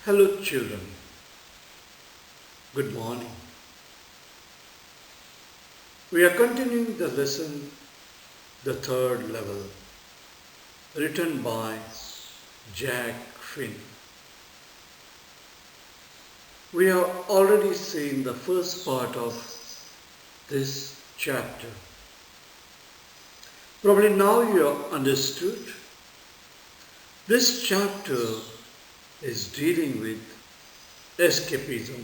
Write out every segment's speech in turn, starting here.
Hello, children. Good morning. We are continuing the lesson, the third level, written by Jack Finn. We have already seen the first part of this chapter. Probably now you have understood. This chapter is dealing with escapism.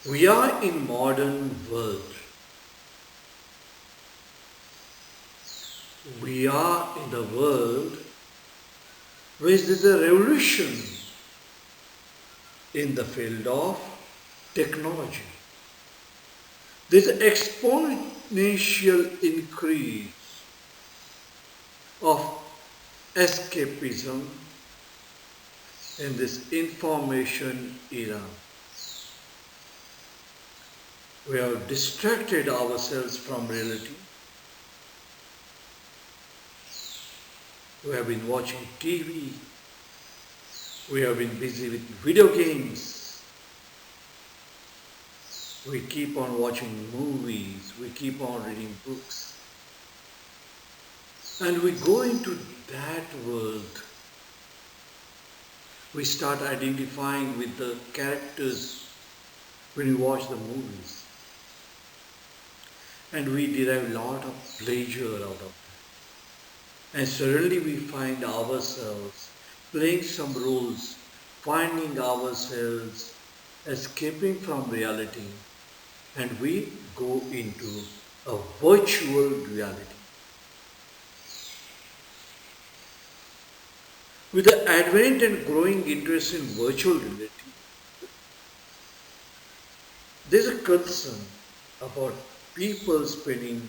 We are in modern world. We are in the world where there is a revolution in the field of technology. There is an exponential increase of escapism in this information era. We have distracted ourselves from reality. We have been watching TV. We have been busy with video games. We keep on watching movies. We keep on reading books. And we go into that world. We start identifying with the characters when we watch the movies. And we derive a lot of pleasure out of it. And suddenly we find ourselves playing some roles, finding ourselves escaping from reality, and we go into a virtual reality. With the advent and growing interest in virtual reality, there's a concern about people spending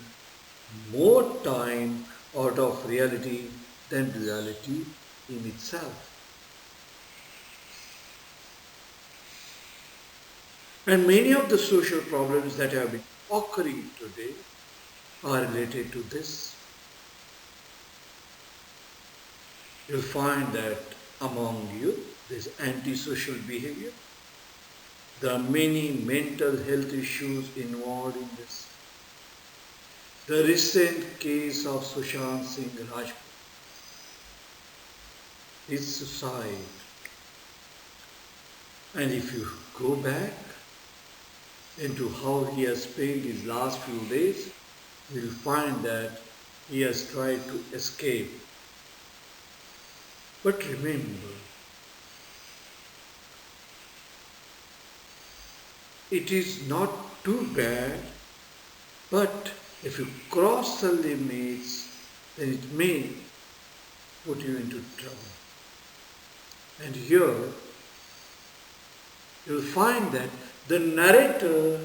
more time out of reality than reality in itself. And many of the social problems that have been occurring today are related to this. You'll find that among you there's antisocial behavior. There are many mental health issues involved in this. The recent case of Sushant Singh Rajput, his suicide. And if you go back into how he has spent his last few days, you'll find that he has tried to escape. But remember, it is not too bad, but if you cross the limits, then it may put you into trouble. And here, you'll find that the narrator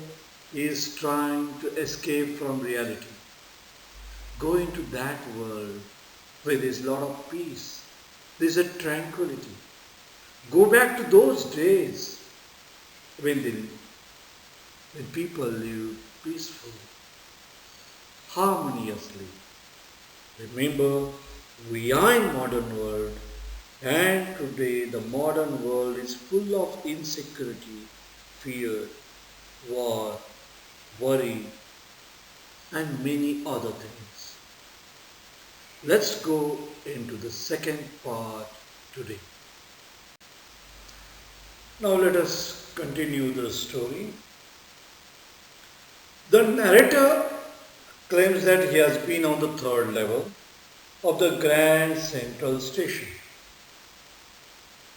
is trying to escape from reality, go into that world where there's a lot of peace, there's a tranquility. Go back to those days when people live peacefully, harmoniously. Remember, we are in modern world, and today the modern world is full of insecurity, fear, war, worry, and many other things. Let's go into the second part today. Now let us continue the story. The narrator claims that he has been on the third level of the Grand Central Station.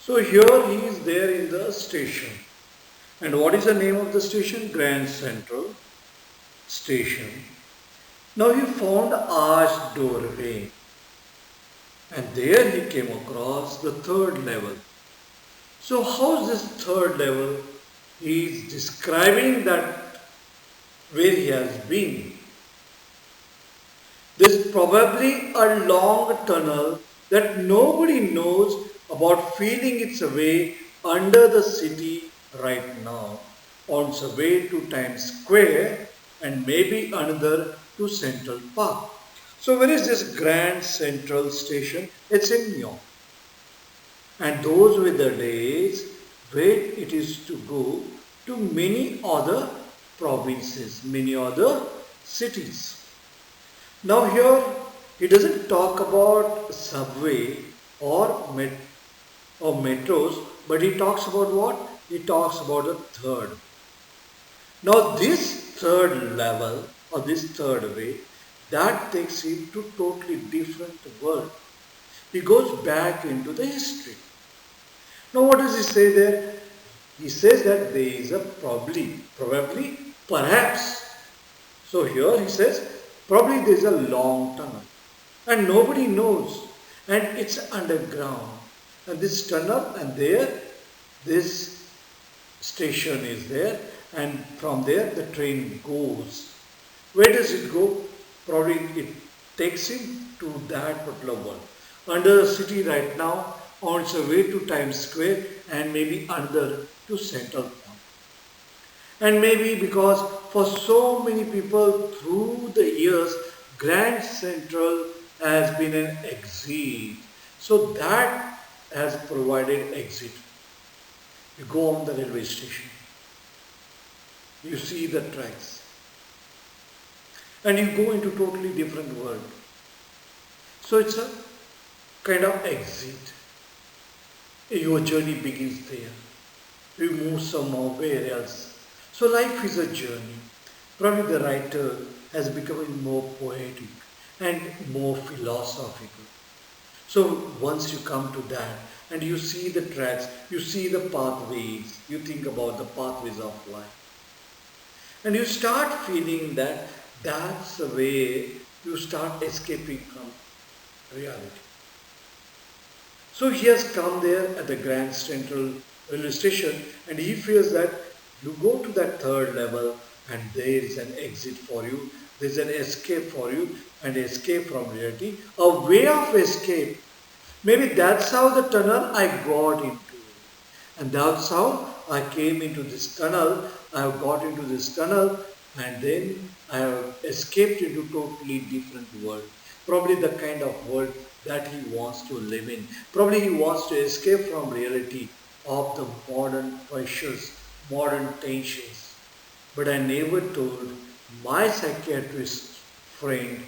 So here he is there in the station. And what is the name of the station? Grand Central Station. Now he found an arched doorway. And there he came across the third level. So how is this third level? He is describing that where he has been. There's probably a long tunnel that nobody knows about, feeling its way under the city right now, on its way to Times Square and maybe another to Central Park. So where is this Grand Central Station? It's in New York. And those were the days where it is to go to many other provinces, many other cities. Now here he doesn't talk about subway or metros, but he talks about what? He talks about the third. Now this third level or this third way, that takes him to totally different world. He goes back into the history. Now what does he say there? He says that there is a probably, perhaps. So here he says, probably there is a long tunnel and nobody knows and it's underground. And this tunnel and there, this station is there and from there the train goes. Where does it go? Probably it takes him to that particular world. Under the city right now, on its way to Times Square and maybe another to Central Park. And maybe because for so many people through the years, Grand Central has been an exit. So that has provided exit. You go on the railway station, you see the tracks, and you go into totally different world. So it's a kind of exit. Your journey begins there. You move somewhere else. So life is a journey. Probably the writer has become more poetic and more philosophical. So once you come to that and you see the tracks, you see the pathways, you think about the pathways of life. And you start feeling that that's the way you start escaping from reality. So he has come there at the Grand Central railway station and he feels that you go to that third level and there is an exit for you, there is an escape for you, and escape from reality, a way of escape. Maybe that's how the tunnel I got into. And that's how I came into this tunnel, I have got into this tunnel and then I have escaped into totally different world. Probably the kind of world that he wants to live in. Probably he wants to escape from reality of the modern pressures, modern tensions. But I never told my psychiatrist friend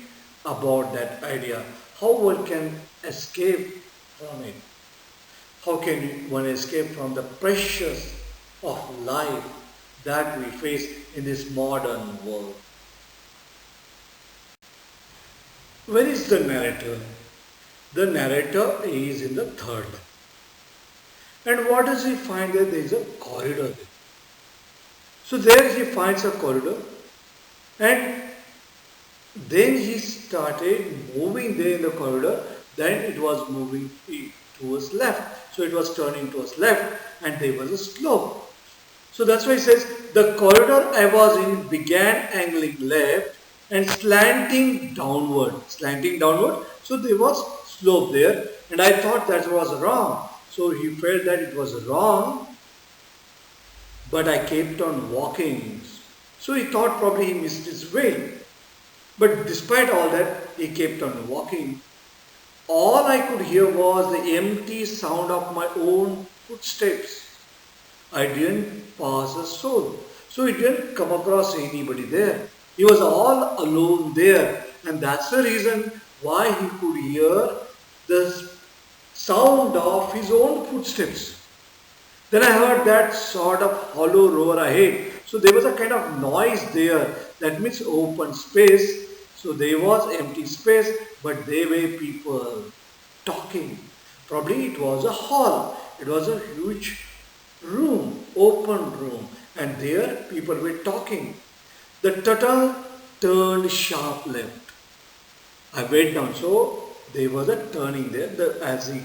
about that idea. How one can escape from it? How can one escape from the pressures of life that we face in this modern world? Where is the narrator? The narrator is in the third. And what does he find there? There is a corridor there. So there he finds a corridor and then he started moving there in the corridor. Then it was moving towards left. So it was turning towards left and there was a slope. So that's why he says, the corridor I was in began angling left and slanting downward. Slanting downward. So there was slope there and I thought that was wrong. So he felt that it was wrong, but I kept on walking. So he thought probably he missed his way. But despite all that, he kept on walking. All I could hear was the empty sound of my own footsteps. I didn't pass a soul. So he didn't come across anybody there. He was all alone there. And that's the reason why he could hear the sound of his own footsteps. Then I heard that sort of hollow roar ahead. So there was a kind of noise there. That means open space. So there was empty space, but there were people talking. Probably it was a hall. It was a huge room, open room. And there people were talking. The tunnel turned sharp left. I went down. So there was a turning there. As he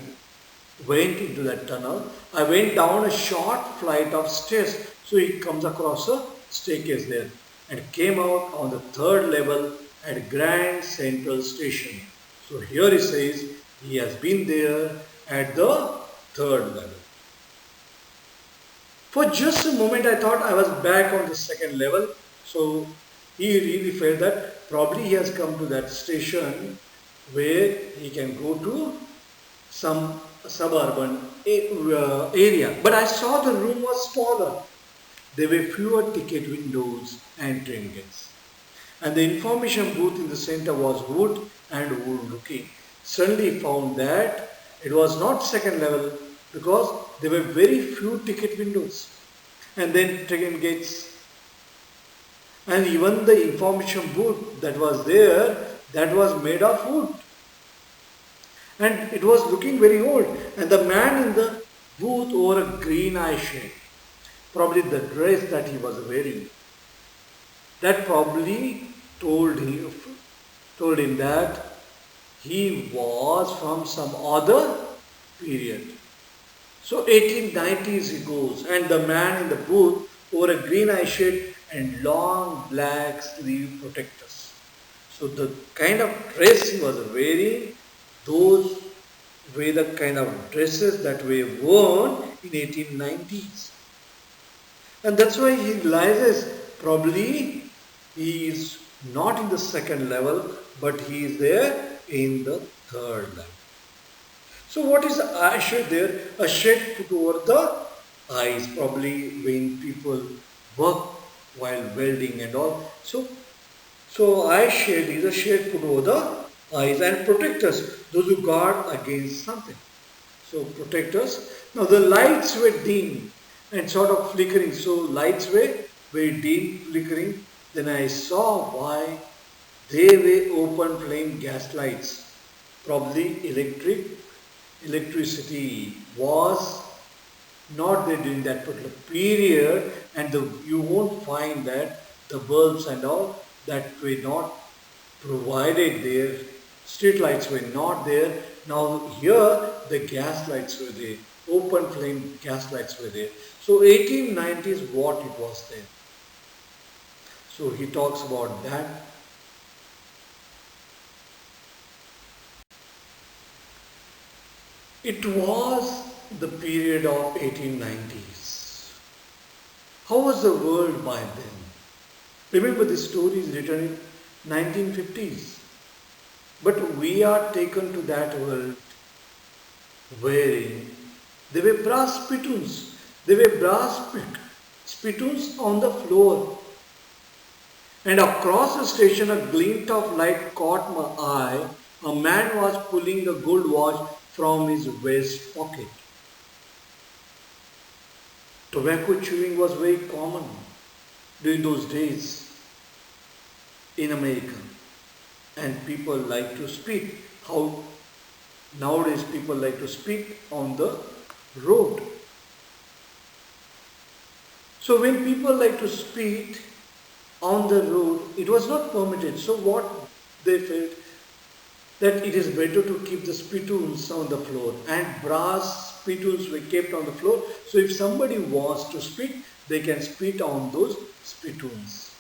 went into that tunnel, I went down a short flight of stairs. So he comes across a staircase there and came out on the third level at Grand Central Station. So here he says he has been there at the third level. For just a moment I thought I was back on the second level. So he really felt that probably he has come to that station where he can go to some suburban area, but I saw the room was smaller. There were fewer ticket windows and trinkets. And the information booth in the center was wood and wood looking. Suddenly found that it was not second level because there were very few ticket windows and then ticket gates, and even the information booth that was there, that was made of wood, and it was looking very old, and the man in the booth wore a green eye shade, probably the dress that he was wearing, that probably told him told him that he was from some other period. So 1890s he goes, and the man in the booth wore a green eye shade and long black sleeve protectors. So the kind of dress he was wearing, those were the kind of dresses that were worn in 1890s. And that's why he realizes probably he is not in the second level, but he is there in the third level. So what is the eye shade there? A shade put over the eyes, probably when people work while welding and all. So eye shade is a shade put over the eyes, and protectors, those who guard against something. So protectors. Now the lights were dim and sort of flickering. So lights were very dim, flickering. Then I saw why they were open flame gas lights. Probably electricity was not there during that particular period, and you won't find that the bulbs and all that were not provided there. Street lights were not there. Now here the gas lights were there. Open flame gas lights were there. So 1890s what it was there. So he talks about that. It was the period of 1890s. How was the world by then? Remember, this story is written in 1950s. But we are taken to that world wherein there were brass spittoons. There were brass spittoons on the floor. And across the station, a glint of light caught my eye. A man was pulling a gold watch from his waist pocket. Tobacco chewing was very common during those days in America, and people like to speak. How nowadays people like to speak on the road. So when people like to speak on the road, it was not permitted. So what they felt, that it is better to keep the spittoons on the floor, and brass spittoons were kept on the floor. So if somebody wants to spit, they can spit on those spittoons.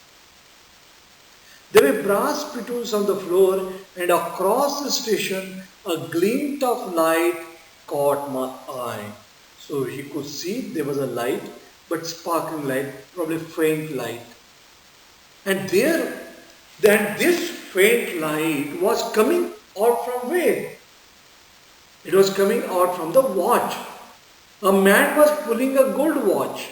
There were brass spittoons on the floor, and across the station a glint of light caught my eye. So he could see there was a light, but sparkling light, probably faint light. And then this faint light was coming out from where? It was coming out from the watch. A man was pulling a gold watch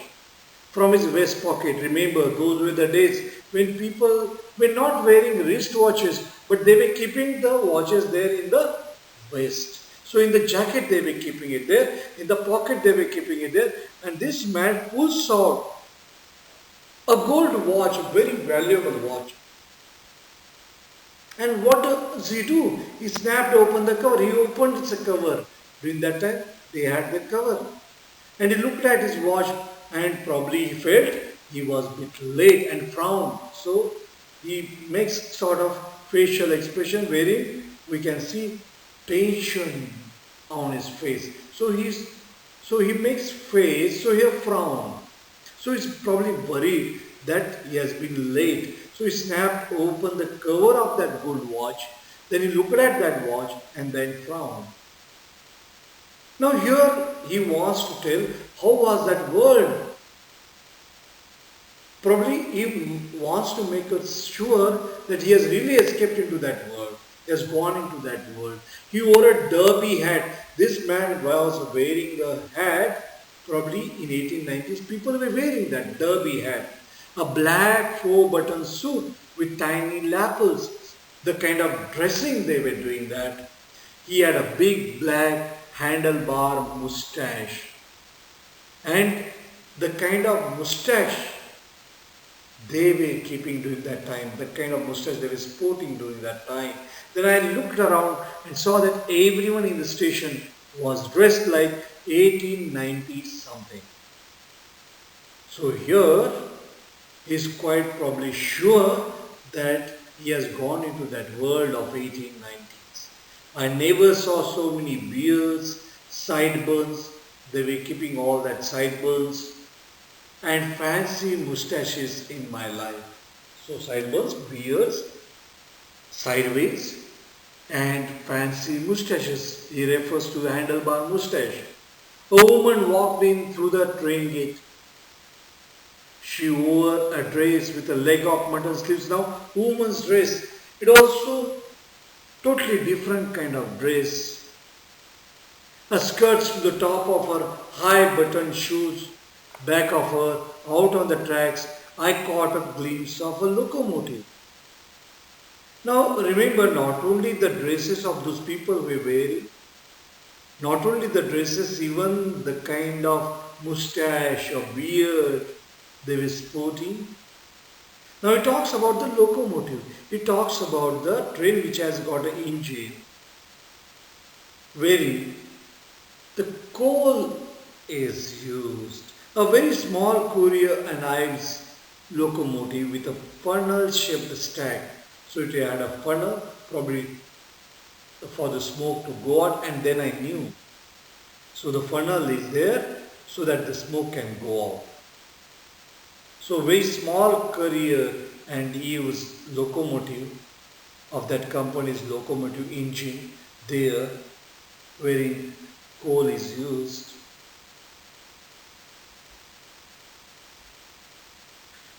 from his waist pocket. Remember, those were the days when people were not wearing wristwatches, but they were keeping the watches there in the waist. So in the jacket they were keeping it there, in the pocket they were keeping it there, and this man pulls out a gold watch, a very valuable watch. And what does he do? He snapped open the cover. He opened the cover. During that time, they had the cover. And he looked at his watch, and probably he felt he was a bit late and frowned. So he makes sort of facial expression wherein we can see tension on his face. So he makes face, so he a frown. So he's probably worried that he has been late. So he snapped open the cover of that gold watch. Then he looked at that watch and then frowned. Now here he wants to tell how was that world. Probably he wants to make us sure that he has really escaped into that world. He has gone into that world. He wore a derby hat. This man was wearing a hat probably in 1890s. People were wearing that derby hat. A black four-button suit with tiny lapels. The kind of dressing they were doing that. He had a big black handlebar mustache. And the kind of mustache they were keeping during that time, the kind of mustache they were sporting during that time. Then I looked around and saw that everyone in the station was dressed like 1890 something. So here he is quite probably sure that he has gone into that world of 1890s. My neighbors saw so many beards, sideburns, they were keeping all that sideburns and fancy mustaches in my life. So sideburns, beards, sideways, and fancy mustaches. He refers to the handlebar mustache. A woman walked in through the train gate. She wore a dress with a leg of mutton sleeves. Now, woman's dress. It also totally different kind of dress. A skirts to the top of her high button shoes. Back of her, out on the tracks, I caught a glimpse of a locomotive. Now remember, not only the dresses of those people were wearing, not only the dresses, even the kind of mustache or beard they were sporting. Now it talks about the locomotive. It talks about the train which has got an engine, wherein the coal is used. A very small courier and aisles locomotive with a funnel-shaped stack. So it had a funnel, probably for the smoke to go out, and then I knew. So the funnel is there so that the smoke can go out. So very small courier and used locomotive of that company's locomotive engine there, wherein coal is used.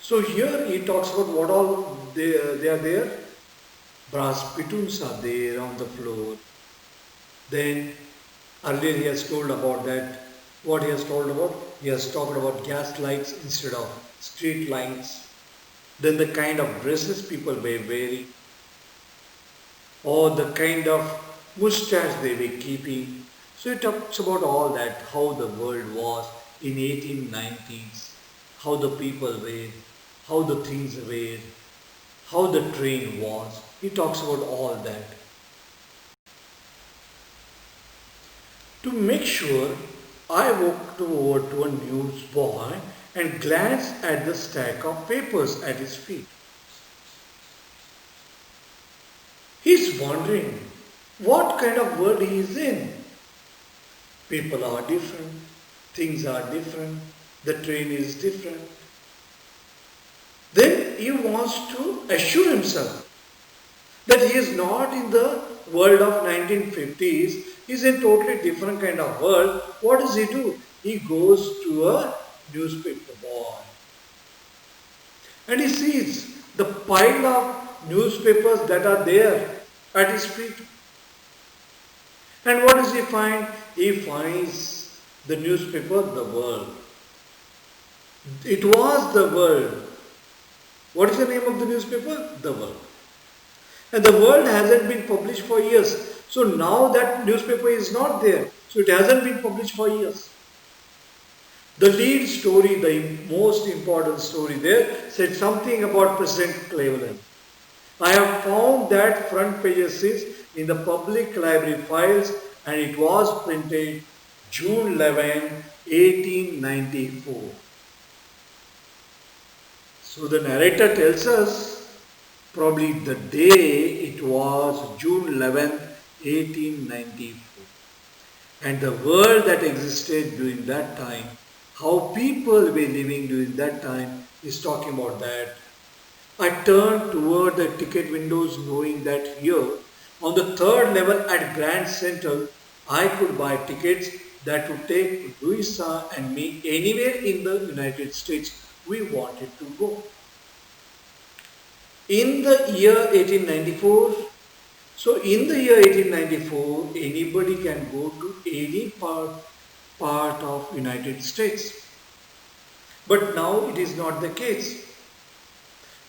So here he talks about what all they are there. Brass spittoons are there on the floor. Then earlier he has told about that. What he has told about? He has talked about gas lights instead of street lights. Then the kind of dresses people were wearing. Or the kind of mustache they were keeping. So he talks about all that, how the world was in 1890s, how the people were, how the things were, how the train was. He talks about all that. To make sure, I walked over to a newsboy and glanced at the stack of papers at his feet. He's wondering what kind of world he is in. People are different, things are different, the train is different. Then he wants to assure himself that he is not in the world of 1950s, he is in totally different kind of world. What does he do? He goes to a newspaper boy and he sees the pile of newspapers that are there at his feet. And what does he find? He finds the newspaper, The World. It was The World. What is the name of the newspaper? The World. And The World hasn't been published for years. So now that newspaper is not there. So it hasn't been published for years. The lead story, the most important story there, said something about President Cleveland. I have found that front pages in the public library files and it was printed June 11, 1894. So the narrator tells us probably the day it was June 11, 1894. And the world that existed during that time, how people were living during that time is talking about that. I turned toward the ticket windows knowing that here on the third level at Grand Central, I could buy tickets that would take Louisa and me anywhere in the United States we wanted to go. In the year 1894, So in the year 1894, anybody can go to any part of United States. But now it is not the case.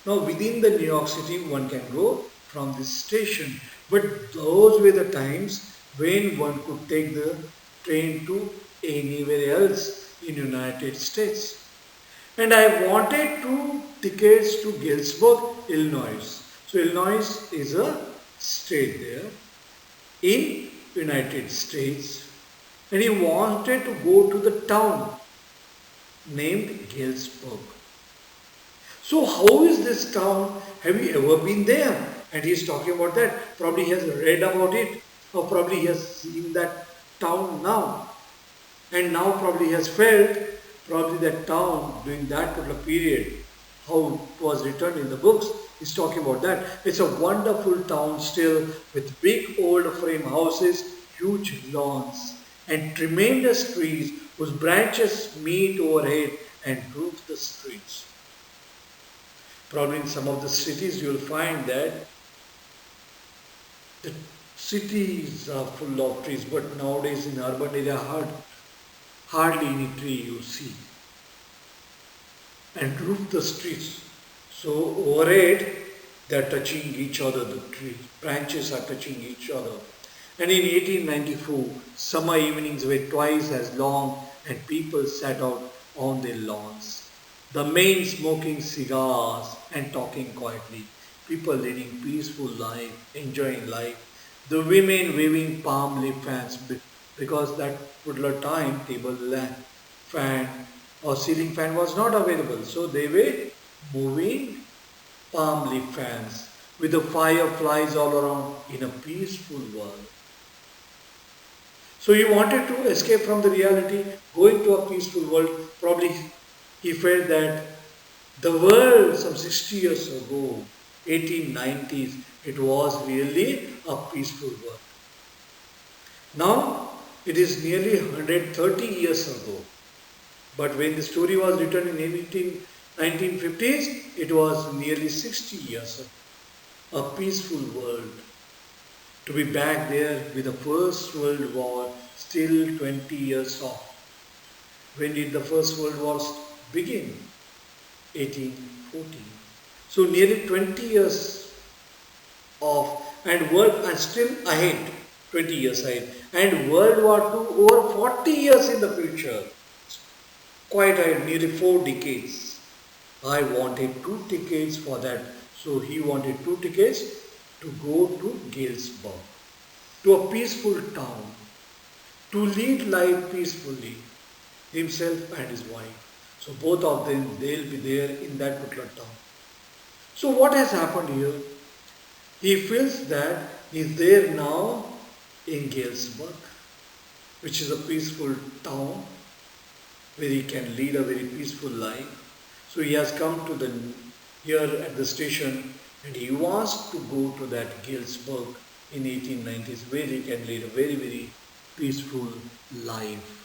Now within the New York City, one can go from this station. But those were the times when one could take the train to anywhere else in United States. And I wanted two tickets to Galesburg, Illinois. So Illinois is a state there in United States. And he wanted to go to the town named Galesburg. So how is this town? Have you ever been there? And he's talking about that. Probably he has read about it, or probably he has seen that town now. And now probably he has felt probably that town during that particular period, how it was written in the books. He's talking about that. It's a wonderful town still with big old frame houses, huge lawns, and tremendous trees whose branches meet overhead and roof the streets. Probably in some of the cities you will find that the cities are full of trees, but nowadays in urban area hardly any tree you see. And roof the streets. So overhead they are touching each other, the tree branches are touching each other. And in 1894, summer evenings were twice as long and people sat out on their lawns. The men smoking cigars and talking quietly. People leading peaceful life, enjoying life. The women waving palm leaf fans because that particular time table lamp, fan or ceiling fan was not available. So they were moving palm leaf fans with the fireflies all around in a peaceful world. So he wanted to escape from the reality, going to a peaceful world. Probably he felt that the world some 60 years ago, 1890s, it was really a peaceful world. Now it is nearly 130 years ago. But when the story was written in 1950s, it was nearly 60 years ago. A peaceful world. To be back there with the First World War still 20 years off. When did the First World War begin? 1814. So nearly 20 years off and world and still ahead, 20 years ahead. And World War II over 40 years in the future. Quite ahead, nearly 4 decades. I wanted 2 tickets for that. So he wanted 2 tickets to go to Galesburg, to a peaceful town, to lead life peacefully, himself and his wife. So both of them, they'll be there in that particular town. So what has happened here? He feels that he's there now in Galesburg, which is a peaceful town where he can lead a very peaceful life. So he has come to here at the station and he wants to go to that Galesburg in 1890s where he can lead a very, very peaceful life.